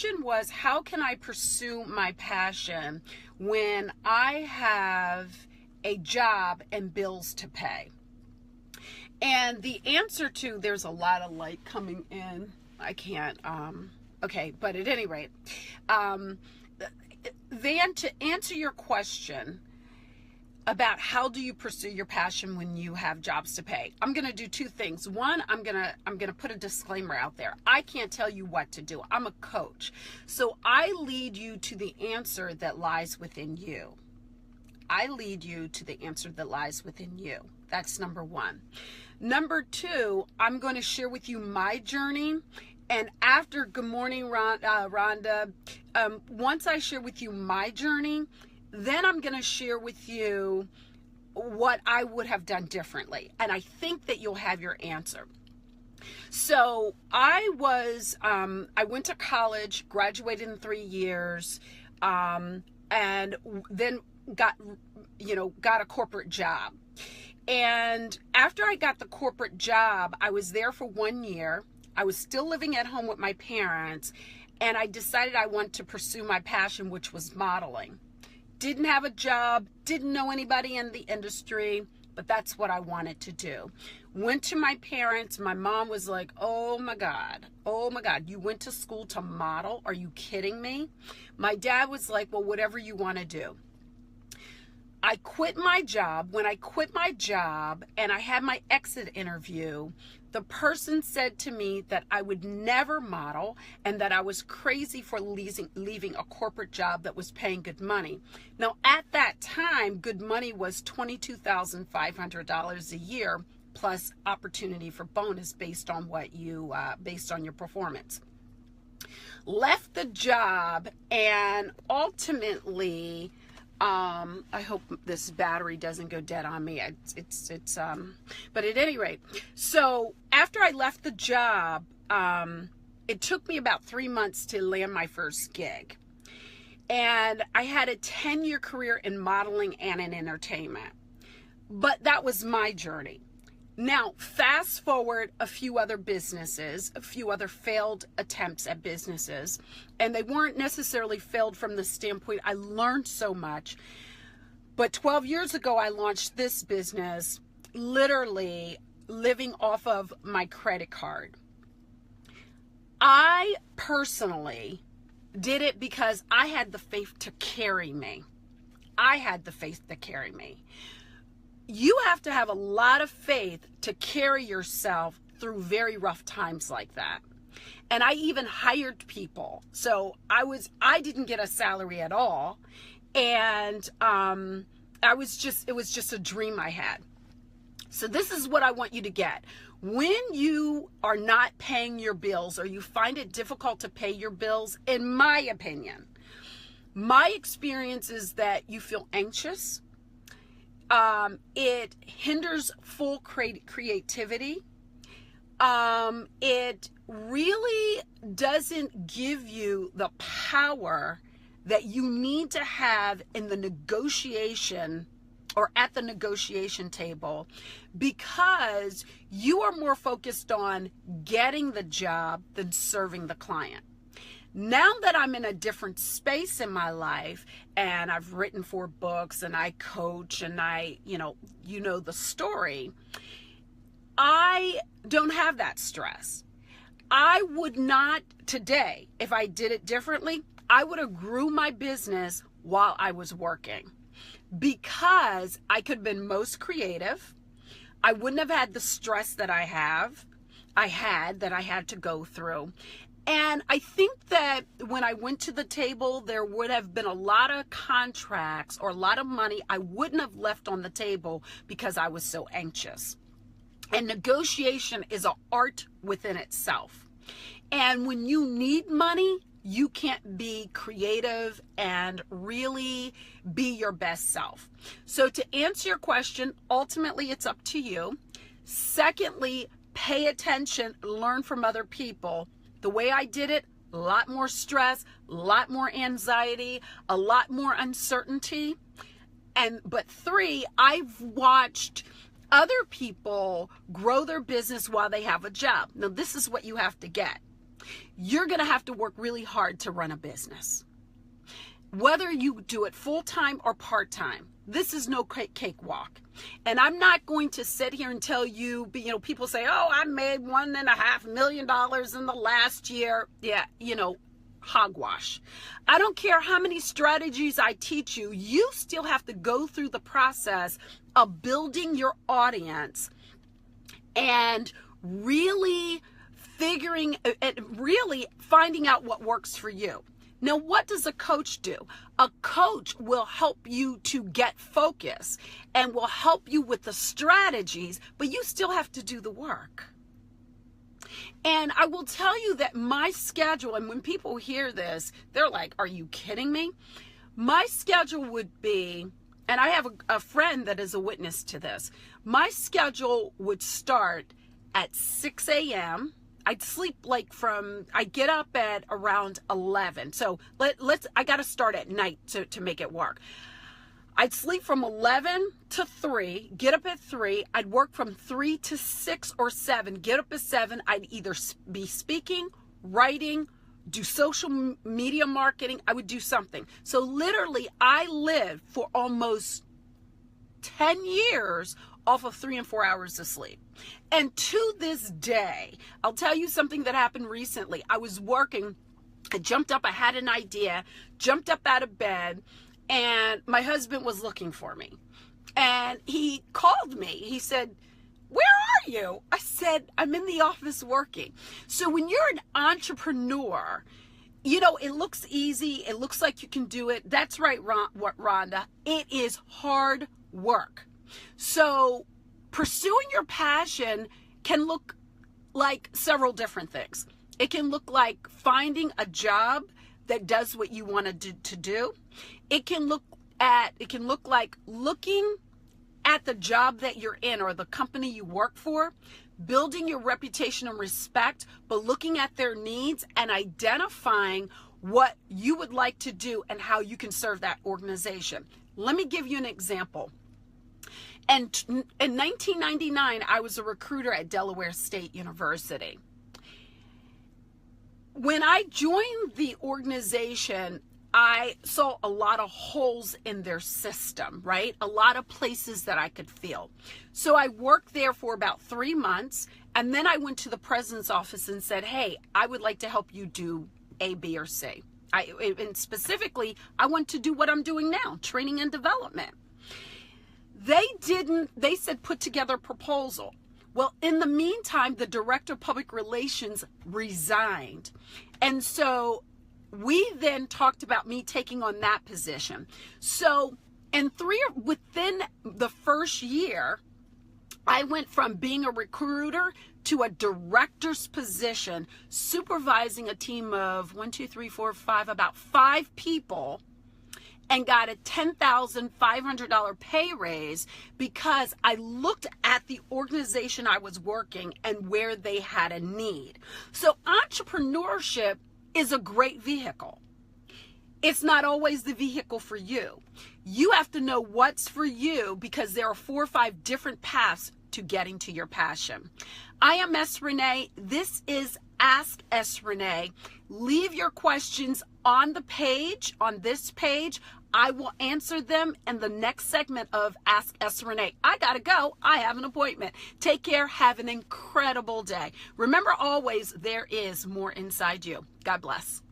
question was, how can I pursue my passion when I have a job and bills to pay? And the answer to, there's a lot of light coming in. I can't, okay, but at any rate, then to answer your question about how do you pursue your passion when you have jobs to pay, I'm going to do two things. One, I'm going to put a disclaimer out there. I can't tell you what to do. I'm a coach. So I lead you to the answer that lies within you. I lead you to the answer that lies within you. That's number one. Number two, I'm going to share with you my journey. And after, good morning, Rhonda, once I share with you my journey, then I'm going to share with you what I would have done differently. And I think that you'll have your answer. So I went to college, graduated in 3 years, and then got a corporate job. And after I got the corporate job, I was there for 1 year. I was still living at home with my parents, and I decided I wanted to pursue my passion, which was modeling. Didn't have a job, didn't know anybody in the industry, but that's what I wanted to do. Went to my parents. My mom was like, oh my God, you went to school to model? Are you kidding me? My dad was like, well, whatever you want to do. I quit my job. When I quit my job and I had my exit interview, the person said to me that I would never model and that I was crazy for leaving a corporate job that was paying good money. Now, at that time, good money was $22,500 a year plus opportunity for bonus based on based on your performance. Left the job, and ultimately, I hope this battery doesn't go dead on me. But at any rate, so after I left the job, it took me about 3 months to land my first gig. And I had a 10-year career in modeling and in entertainment. But that was my journey. Now, fast forward a few other businesses, a few other failed attempts at businesses, and they weren't necessarily failed from the standpoint I learned so much. But 12 years ago, I launched this business, literally living off of my credit card. I personally did it because I had the faith to carry me. I had the faith to carry me. You have to have a lot of faith to carry yourself through very rough times like that. And I even hired people. So I didn't get a salary at all. And it was just a dream I had. So this is what I want you to get. When you are not paying your bills or you find it difficult to pay your bills, in my opinion, my experience is that you feel anxious. It hinders full creativity. It really doesn't give you the power that you need to have in the negotiation or at the negotiation table, because you are more focused on getting the job than serving the client. Now that I'm in a different space in my life and I've written 4 books and I coach and you know the story, I don't have that stress. I would not today, if I did it differently, I would have grew my business while I was working because I could have been most creative. I wouldn't have had the stress that I had to go through. And I think that when I went to the table, there would have been a lot of contracts or a lot of money I wouldn't have left on the table because I was so anxious. And negotiation is an art within itself. And when you need money, you can't be creative and really be your best self. So to answer your question, ultimately it's up to you. Secondly, pay attention, learn from other people. The way I did it, a lot more stress, a lot more anxiety, a lot more uncertainty. But 3, I've watched other people grow their business while they have a job. Now, this is what you have to get. you're going to have to work really hard to run a business. Whether you do it full-time or part-time, this is no cakewalk. And I'm not going to sit here and tell you, people say, oh, I made $1.5 million in the last year. Yeah, hogwash. I don't care how many strategies I teach you, you still have to go through the process of building your audience and really finding out what works for you. Now, what does a coach do? A coach will help you to get focus and will help you with the strategies, but you still have to do the work. And I will tell you that my schedule, and when people hear this, they're like, are you kidding me? My schedule would be, and I have a friend that is a witness to this, my schedule would start at 6 a.m., I'd sleep I get up at around 11. So I got to start at night to make it work. I'd sleep from 11 to 3, get up at 3. I'd work from 3 to 6 or 7, get up at 7. I'd either be speaking, writing, do social media marketing. I would do something. So literally I lived for almost 10 years off of 3 and 4 hours of sleep. And to this day, I'll tell you something that happened recently. I was working, I jumped up, I had an idea, jumped up out of bed, and my husband was looking for me. And he called me. He said, where are you? I said, I'm in the office working. So when you're an entrepreneur, it looks easy. It looks like you can do it. That's right, Rhonda. It is hard work. So pursuing your passion can look like several different things. It can look like finding a job that does what you want to do. It can look like looking at the job that you're in or the company you work for, building your reputation and respect, but looking at their needs and identifying what you would like to do and how you can serve that organization. Let me give you an example. And in 1999, I was a recruiter at Delaware State University. When I joined the organization, I saw a lot of holes in their system, right? A lot of places that I could fill. So I worked there for about 3 months, and then I went to the president's office and said, hey, I would like to help you do A, B, or C. And specifically, I want to do what I'm doing now, training and development. They said put together a proposal. Well, in the meantime, the director of public relations resigned. And so we then talked about me taking on that position. So within the first year, I went from being a recruiter to a director's position, supervising a team of about 5 people, and got a $10,500 pay raise because I looked at the organization I was working and where they had a need. So entrepreneurship is a great vehicle. It's not always the vehicle for you. You have to know what's for you because there are 4 or 5 different paths to getting to your passion. I am S. Renee. This is Ask S. Renee. Leave your questions on the page, on this page. I will answer them in the next segment of Ask S. Renee. I gotta go. I have an appointment. Take care. Have an incredible day. Remember always, there is more inside you. God bless.